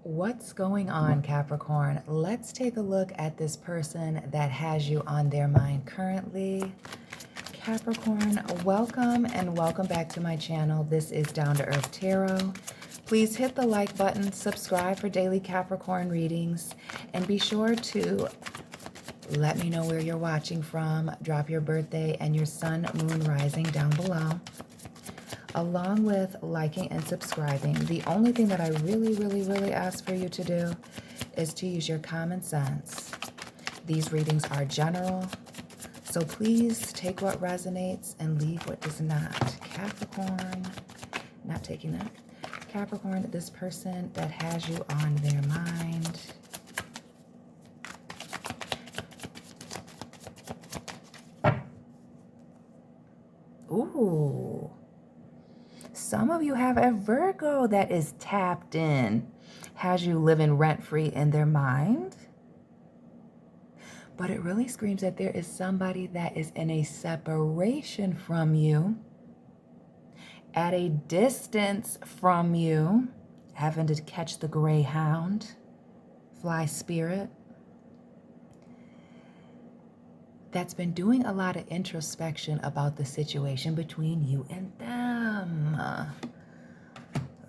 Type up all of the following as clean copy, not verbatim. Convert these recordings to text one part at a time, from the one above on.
What's going on, Capricorn? Let's take a look at this person that has you on their mind currently. Capricorn, welcome and welcome back to my channel. This is Down to Earth Tarot. Please hit the like button, subscribe for daily Capricorn readings, and be sure to let me know where you're watching from. Drop your birthday and your sun, moon, rising down below. Along with liking and subscribing, the only thing that I really ask for you to do is to use your common sense. These readings are general, so please take what resonates and leave what does not. Capricorn, not taking that. Capricorn, this person that has you on their mind. Ooh. Some of you have a Virgo that is tapped in, has you living rent-free in their mind. But it really screams that there is somebody that is in a separation from you, at a distance from you, having to catch the Greyhound, fly spirit, that's been doing a lot of introspection about the situation between you and them.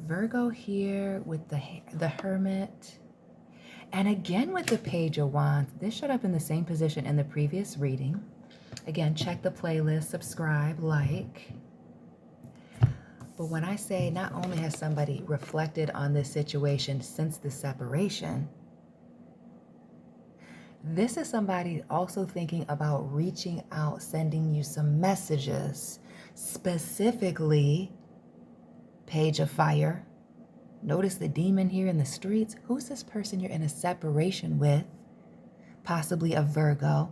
Virgo here with the Hermit. And again with the Page of Wands. This showed up in the same position in the previous reading. Again, check the playlist, subscribe, like. But when I say not only has somebody reflected on this situation since the separation, this is somebody also thinking about reaching out, sending you some messages, specifically Page of Fire. Notice the demon here in the streets. Who's this person you're in a separation with? Possibly a Virgo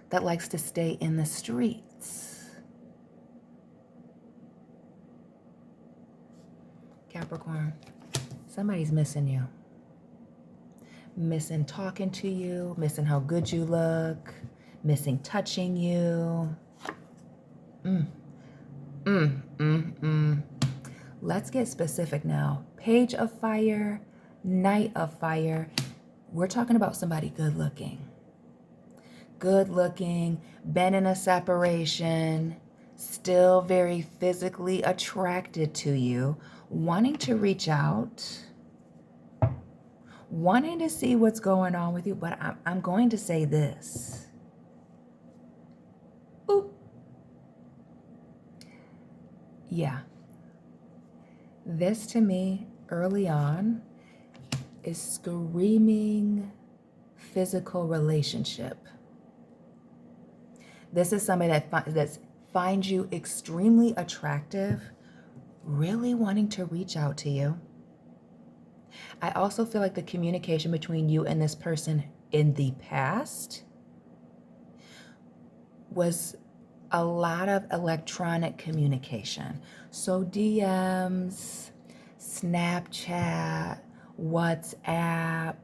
that likes to stay in the streets. Capricorn, somebody's missing you. Missing talking to you, missing how good you look, missing touching you. Let's get specific now. Page of Fire, Knight of Fire. We're talking about somebody good looking. Good looking, been in a separation, still very physically attracted to you, wanting to reach out, wanting to see what's going on with you, but I'm going to say this. Ooh. Yeah. This to me, early on, is screaming physical relationship. This is somebody that finds you extremely attractive, really wanting to reach out to you. I also feel like the communication between you and this person in the past was a lot of electronic communication. So DMs, Snapchat, WhatsApp,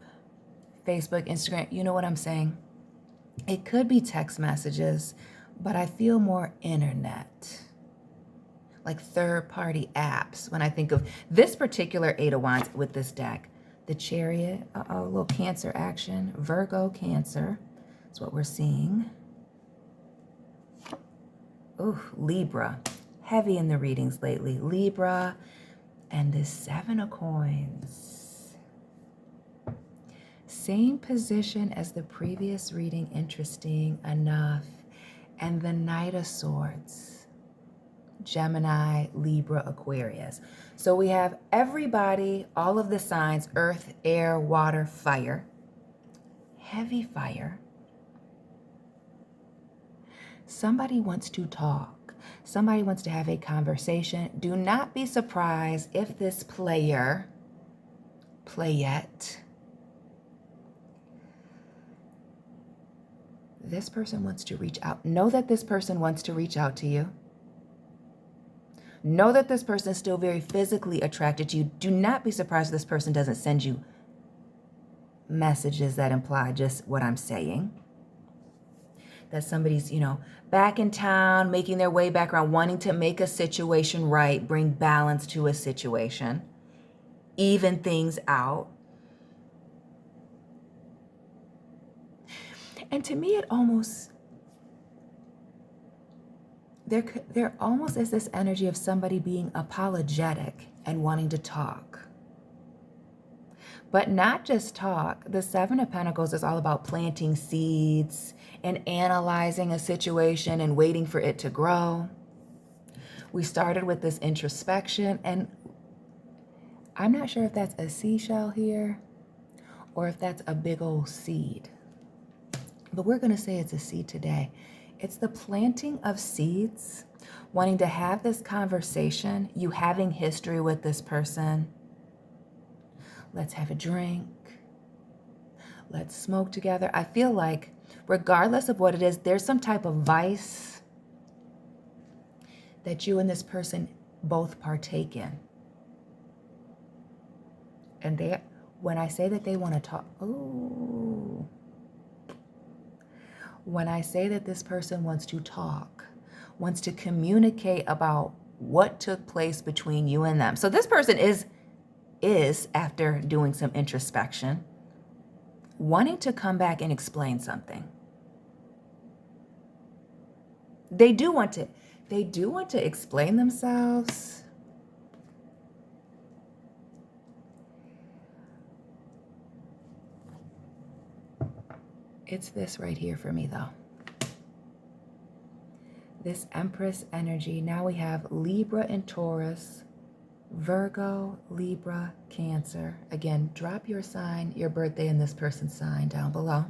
Facebook, Instagram, you know what I'm saying? It could be text messages, but I feel more internet. Like third-party apps when I think of this particular Eight of Wands with this deck. The Chariot, a little Cancer action. Virgo, Cancer is what we're seeing. Ooh, Libra. Heavy in the readings lately. Libra and this Seven of Coins. Same position as the previous reading, interesting enough. And the Knight of Swords. Gemini, Libra, Aquarius. So we have everybody, all of the signs, earth, air, water, fire. Heavy fire. Somebody wants to talk. Somebody wants to have a conversation. Do not be surprised if this playette, this person wants to reach out. Know that this person wants to reach out to you. Know that this person is still very physically attracted to you. Do not be surprised if this person doesn't send you messages that imply just what I'm saying. That somebody's, back in town, making their way back around, wanting to make a situation right, bring balance to a situation, even things out. And to me, it almost, there almost is this energy of somebody being apologetic and wanting to talk. But not just talk. The Seven of Pentacles is all about planting seeds and analyzing a situation and waiting for it to grow. We started with this introspection, and I'm not sure if that's a seashell here or if that's a big old seed. But we're going to say it's a seed today. It's the planting of seeds, wanting to have this conversation, you having history with this person. Let's have a drink. Let's smoke together. I feel like regardless of what it is, there's some type of vice that you and this person both partake in. And when I say that they want to talk, ooh. When I say that this person wants to talk, wants to communicate about what took place between you and them. So this person is after doing some introspection, wanting to come back and explain something. They do want to explain themselves. It's this right here for me, though. This Empress energy. Now we have Libra and Taurus, Virgo, Libra, Cancer. Again, drop your sign, your birthday, and this person's sign down below.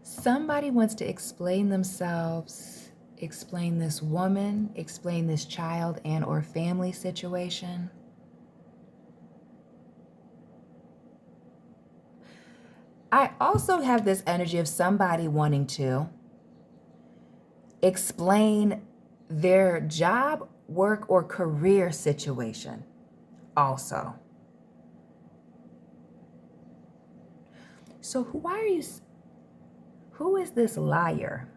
Somebody wants to explain themselves, explain this woman, explain this child and or family situation. I also have this energy of somebody wanting to explain their job, work, or career situation also. So who is this liar?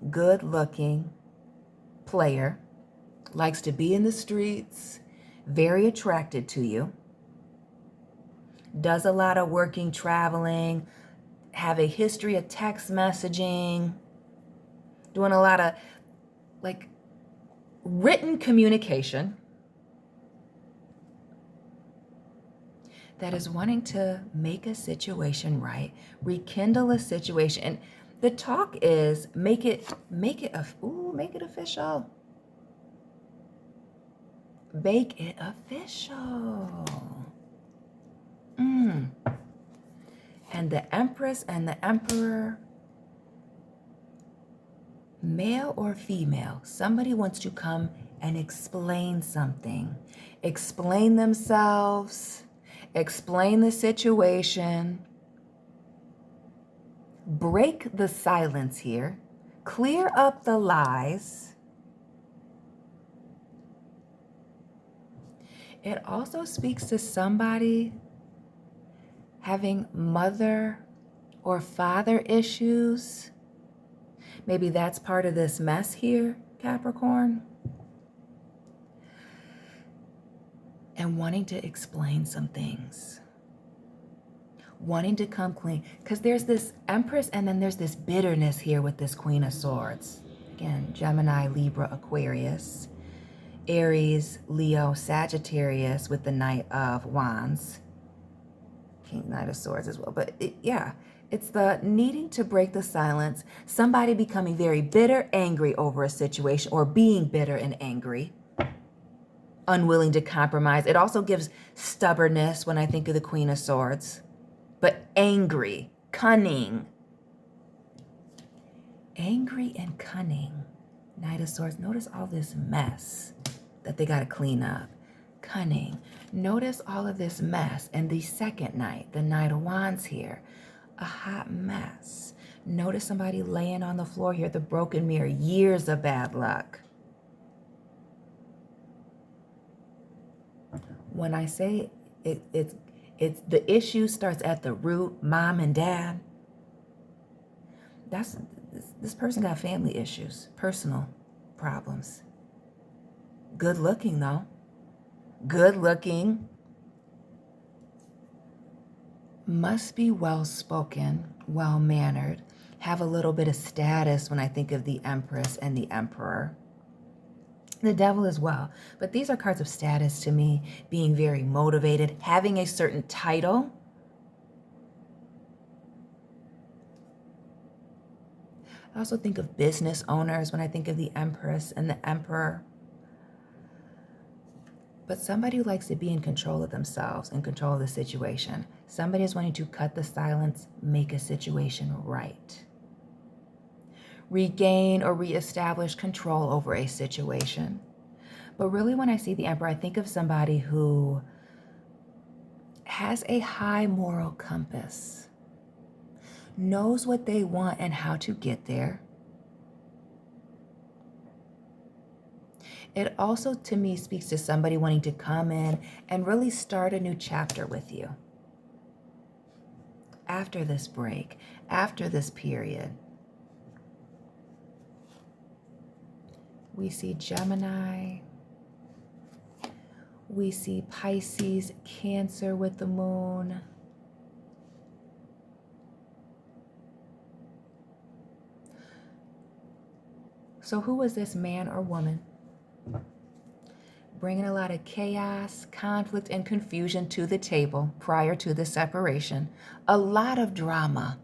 Good-looking player, likes to be in the streets, very attracted to you, does a lot of working, traveling, have a history of text messaging, doing a lot of like written communication, that is wanting to make a situation right, rekindle a situation. And the talk is make it official. Make it official. And the Empress and the Emperor, male or female, somebody wants to come and explain something, explain themselves, explain the situation, break the silence here, clear up the lies. It also speaks to somebody having mother or father issues. Maybe that's part of this mess here, Capricorn. And wanting to explain some things. Wanting to come clean. Because there's this Empress and then there's this bitterness here with this Queen of Swords. Again, Gemini, Libra, Aquarius, Aries, Leo, Sagittarius with the Knight of Wands. King, Knight of Swords as well. But it's the needing to break the silence. Somebody becoming very bitter, angry over a situation, or being bitter and angry. Unwilling to compromise. It also gives stubbornness when I think of the Queen of Swords. But angry, cunning. Angry and cunning. Knight of Swords. Notice all this mess that they got to clean up. Cunning. Notice all of this mess. And the second Knight, the Knight of Wands here. A hot mess. Notice somebody laying on the floor here, the broken mirror. Years of bad luck. When I say it's the issue starts at the root, mom and dad. This person got family issues, personal problems. Good looking though. Good looking. Must be well-spoken, well-mannered, have a little bit of status when I think of the Empress and the Emperor. The Devil as well. But these are cards of status to me, being very motivated, having a certain title. I also think of business owners when I think of the Empress and the Emperor. But somebody who likes to be in control of themselves, in control of the situation. Somebody is wanting to cut the silence, make a situation right. Regain or reestablish control over a situation. But really when I see the Emperor, I think of somebody who has a high moral compass, knows what they want and how to get there. It also, to me, speaks to somebody wanting to come in and really start a new chapter with you. After this break, after this period. We see Gemini. We see Pisces, Cancer with the moon. So who is this man or woman? Bringing a lot of chaos, conflict, and confusion to the table prior to the separation. A lot of drama.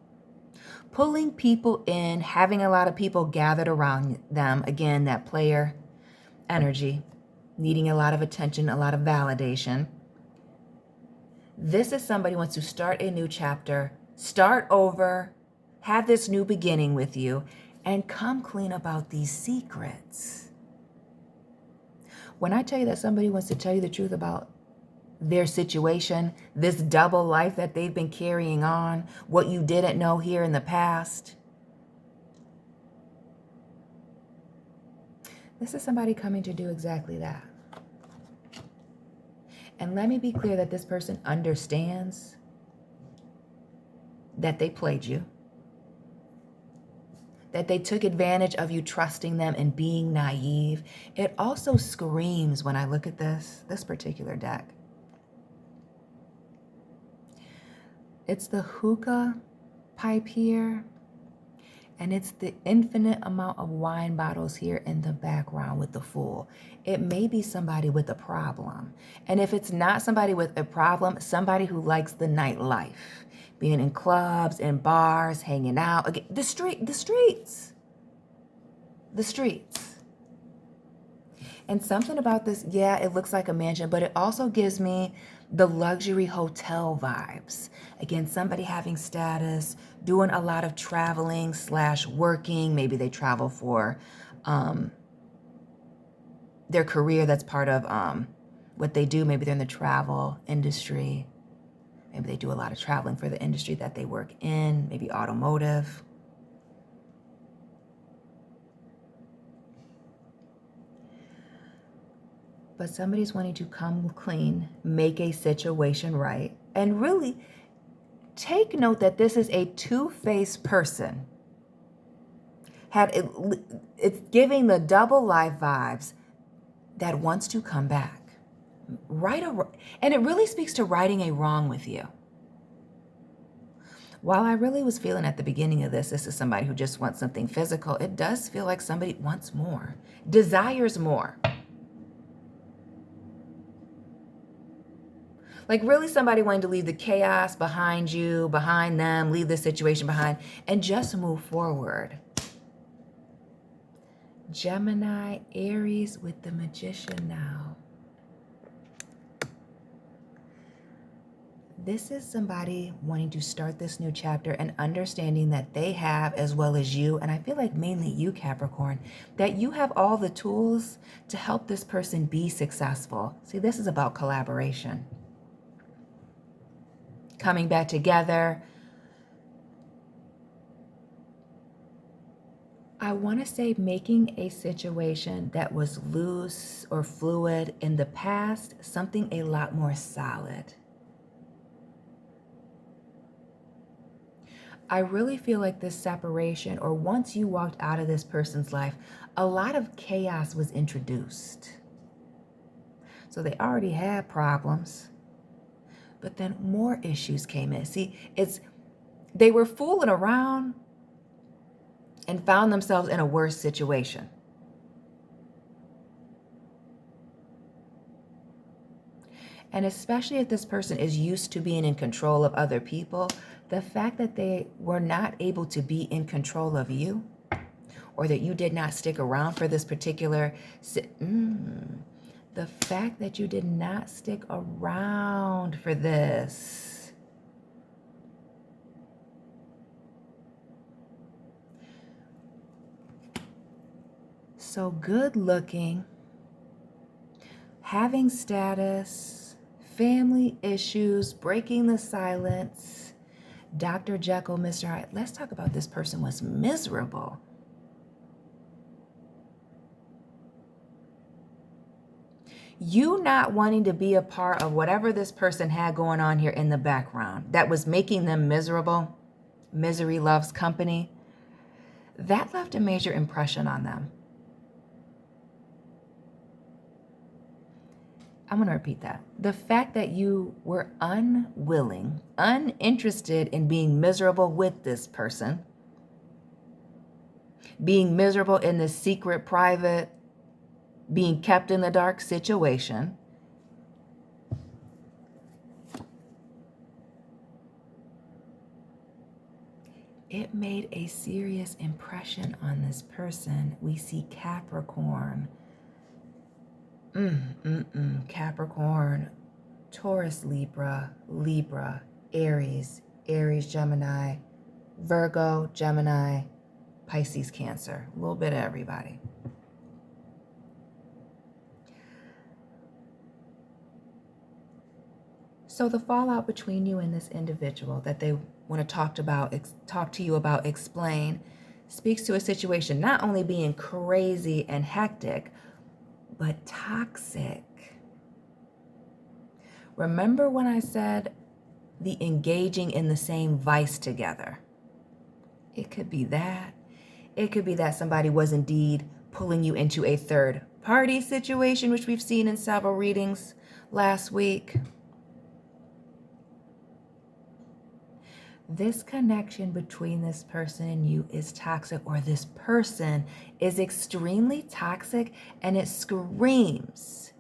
Pulling people in, having a lot of people gathered around them. Again, that player energy. Needing a lot of attention, a lot of validation. This is somebody who wants to start a new chapter, start over, have this new beginning with you, and come clean about these secrets. When I tell you that somebody wants to tell you the truth about their situation, this double life that they've been carrying on, what you didn't know here in the past, this is somebody coming to do exactly that. And let me be clear that this person understands that they played you, that they took advantage of you trusting them and being naive. It also screams when I look at this particular deck. It's the hookah pipe here, and it's the infinite amount of wine bottles here in the background with the Fool. It may be somebody with a problem. And if it's not somebody with a problem, somebody who likes the nightlife. Being in clubs and bars, hanging out. Again, the streets. And something about this, yeah, it looks like a mansion, but it also gives me the luxury hotel vibes. Again, somebody having status, doing a lot of traveling / working. Maybe they travel for their career. That's part of what they do. Maybe they're in the travel industry. Maybe they do a lot of traveling for the industry that they work in, maybe automotive. But somebody's wanting to come clean, make a situation right, and really take note that this is a two-faced person. It's giving the double life vibes that wants to come back. And it really speaks to righting a wrong with you. While I really was feeling at the beginning of this is somebody who just wants something physical, it does feel like somebody wants more, desires more. Like really somebody wanting to leave the chaos behind you, behind them, leave the situation behind, and just move forward. Gemini, Aries with the Magician now. This is somebody wanting to start this new chapter and understanding that they have, as well as you, and I feel like mainly you, Capricorn, that you have all the tools to help this person be successful. See, this is about collaboration. Coming back together. I want to say making a situation that was loose or fluid in the past, something a lot more solid. I really feel like this separation, or once you walked out of this person's life, a lot of chaos was introduced. So they already had problems. But then more issues came in. See, they were fooling around and found themselves in a worse situation. And especially if this person is used to being in control of other people, the fact that they were not able to be in control of you, or that you did not stick around for this particular, the fact that you did not stick around for this. So good looking, having status, family issues, breaking the silence, Dr. Jekyll, Mr. Hyde. Let's talk about this person was miserable. You not wanting to be a part of whatever this person had going on here in the background that was making them miserable, misery loves company, that left a major impression on them. I'm going to repeat that. The fact that you were unwilling, uninterested in being miserable with this person, being miserable in the secret, private, being kept in the dark situation, it made a serious impression on this person. We see Capricorn. Capricorn, Taurus, Libra, Aries, Gemini, Virgo, Gemini, Pisces, Cancer. A little bit of everybody. So the fallout between you and this individual that they want to talk to you about, explain, speaks to a situation not only being crazy and hectic, but toxic. Remember when I said the engaging in the same vice together? It could be that. It could be that somebody was indeed pulling you into a third party situation, which we've seen in several readings last week. This connection between this person and you is toxic, or this person is extremely toxic, and it screams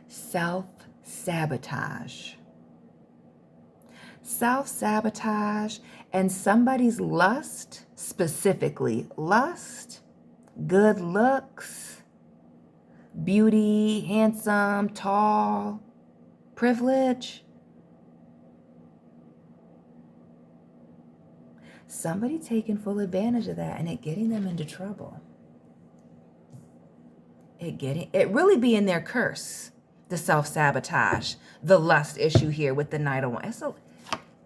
self-sabotage. Self-sabotage and somebody's lust, specifically lust, good looks, beauty, handsome, tall, privilege. Somebody taking full advantage of that and it getting them into trouble. It really being their curse, the self-sabotage, the lust issue here with the Knight of Wands.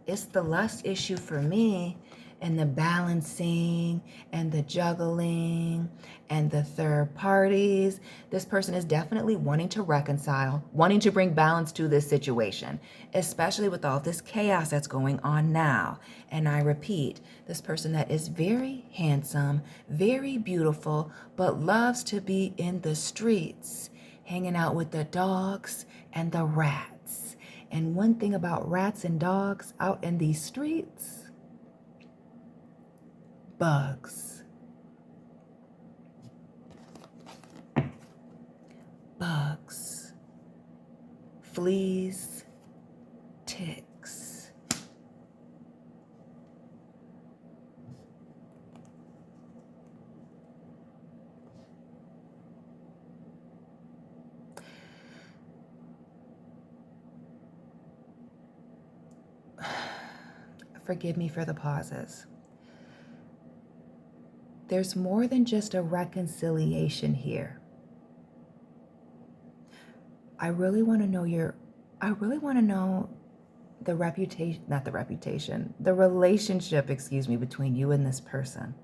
It's the lust issue for me, and the balancing and the juggling and the third parties. This person is definitely wanting to reconcile, wanting to bring balance to this situation, especially with all this chaos that's going on now. And I repeat, this person that is very handsome, very beautiful, but loves to be in the streets, hanging out with the dogs and the rats. And one thing about rats and dogs out in these streets, bugs. Fleas, ticks. Forgive me for the pauses. There's more than just a reconciliation here. I really want to know the relationship, between you and this person.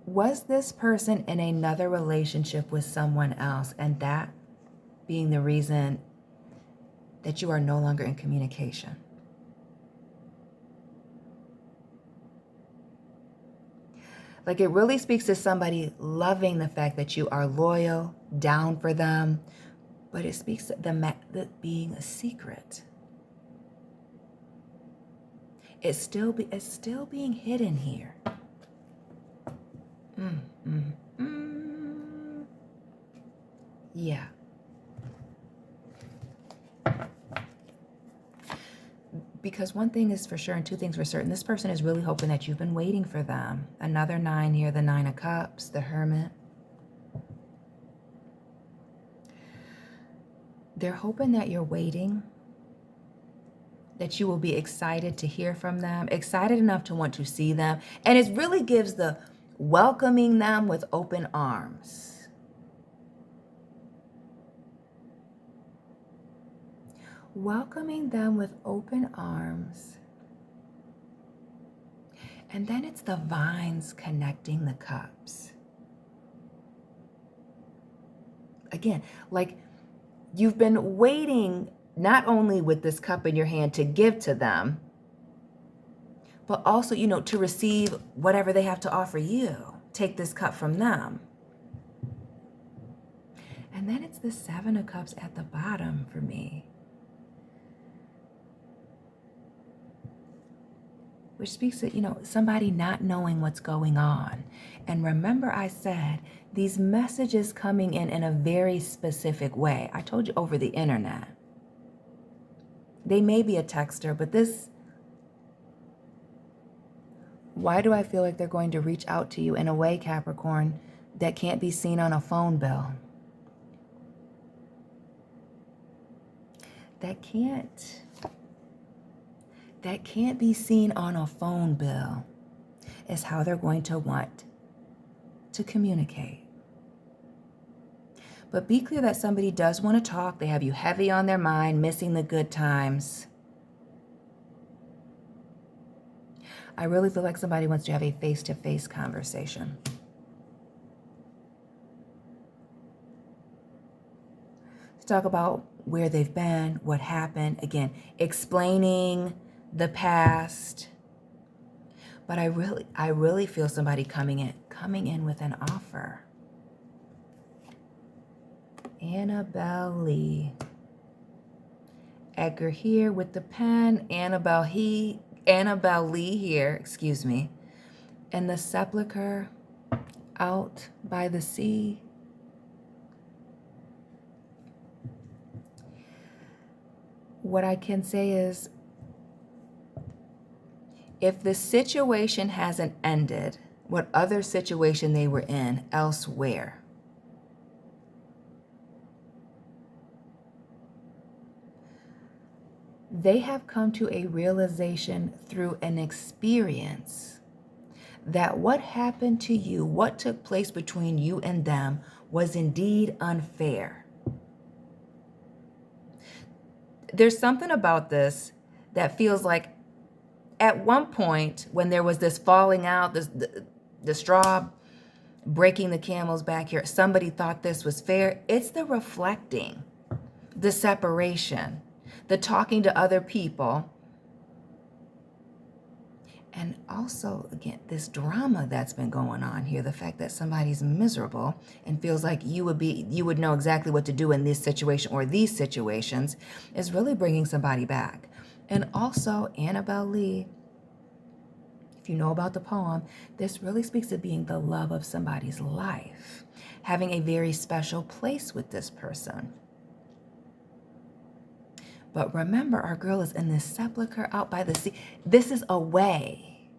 Was this person in another relationship with someone else, and that being the reason that you are no longer in communication? Like it really speaks to somebody loving the fact that you are loyal, down for them, but it speaks to the being a secret. It's still being hidden here. Yeah. Because one thing is for sure and two things for certain. This person is really hoping that you've been waiting for them. Another 9 here, the 9 of Cups, the Hermit. They're hoping that you're waiting, that you will be excited to hear from them, excited enough to want to see them. And it really gives the welcoming them with open arms. Welcoming them with open arms. And then it's the vines connecting the cups. Again, like you've been waiting not only with this cup in your hand to give to them, but also, to receive whatever they have to offer you. Take this cup from them. And then it's the 7 of Cups at the bottom for me, which speaks to, somebody not knowing what's going on. And remember I said, these messages coming in a very specific way. I told you over the internet. They may be a texter, but why do I feel like they're going to reach out to you in a way, Capricorn, that can't be seen on a phone bill? That can't be seen on a phone bill is how they're going to want to communicate. But be clear that somebody does want to talk. They have you heavy on their mind, missing the good times. I really feel like somebody wants to have a face-to-face conversation. To talk about where they've been, what happened. Again, explaining the past. But I really feel somebody coming in with an offer. Annabelle Lee. Edgar here with the pen. Annabelle Lee here, excuse me. And the sepulcher out by the sea. What I can say is, if the situation hasn't ended, what other situation they were in elsewhere, they have come to a realization through an experience that what happened to you, what took place between you and them, was indeed unfair. There's something about this that feels like at one point when there was this falling out, the straw breaking the camel's back here, somebody thought this was fair. It's the reflecting, the separation, the talking to other people. And also, again, this drama that's been going on here, the fact that somebody's miserable and feels like you would know exactly what to do in this situation or these situations, is really bringing somebody back. And also, Annabelle Lee, if you know about the poem, this really speaks to being the love of somebody's life, having a very special place with this person. But remember, our girl is in this sepulcher out by the sea. This is away.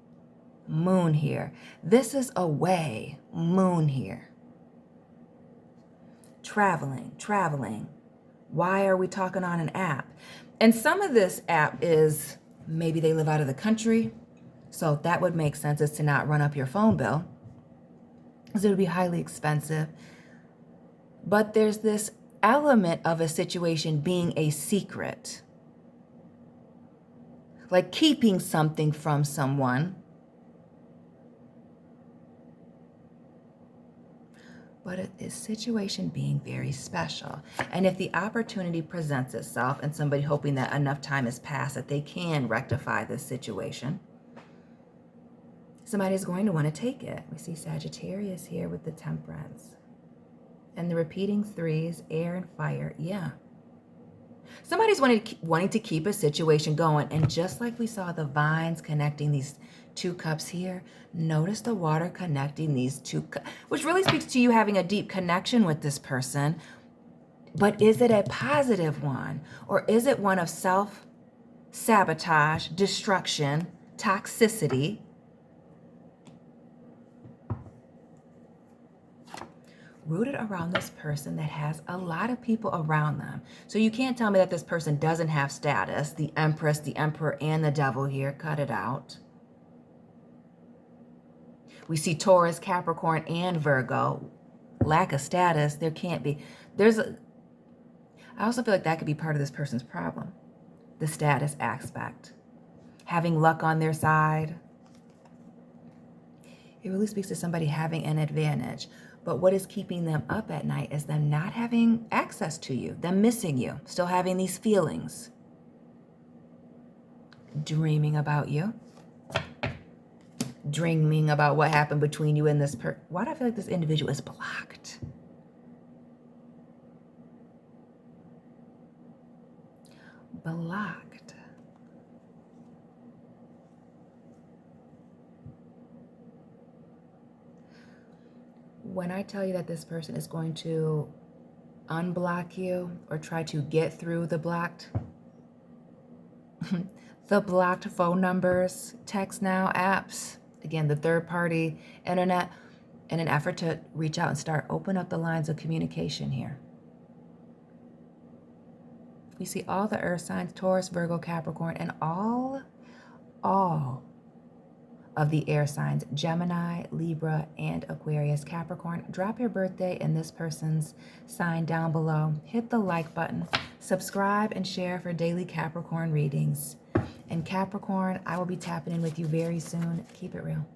Moon here. This is away. Moon here. Traveling. Why are we talking on an app? And some of this app is maybe they live out of the country. So that would make sense, is to not run up your phone bill, because it would be highly expensive. But there's this element of a situation being a secret, like keeping something from someone, but a situation being very special. And if the opportunity presents itself and somebody hoping that enough time has passed that they can rectify this situation, it's somebody's going to want to take it. We see Sagittarius here with the Temperance. And the repeating threes, air and fire. Yeah. Somebody's wanting to keep a situation going. And just like we saw the vines connecting these two cups here, notice the water connecting these two cups, which really speaks to you having a deep connection with this person. But is it a positive one? Or is it one of self-sabotage, destruction, toxicity? Rooted around this person that has a lot of people around them. So you can't tell me that this person doesn't have status. The Empress, the Emperor, and the Devil here. Cut it out. We see Taurus, Capricorn, and Virgo. Lack of status. There can't be. I also feel like that could be part of this person's problem. The status aspect. Having luck on their side. It really speaks to somebody having an advantage. But what is keeping them up at night is them not having access to you, them missing you, still having these feelings. Dreaming about you. Dreaming about what happened between you and this person. Why do I feel like this individual is blocked? Blocked. When I tell you that this person is going to unblock you or try to get through the blocked phone numbers, text now apps, again, the third party internet, in an effort to reach out and start open up the lines of communication here. We see all the earth signs, Taurus, Virgo, Capricorn, and all of the air signs, Gemini, Libra, and Aquarius. Capricorn, drop your birthday and this person's sign down below. Hit the like button, subscribe, and share for daily Capricorn readings. And Capricorn, I will be tapping in with you very soon. Keep it real.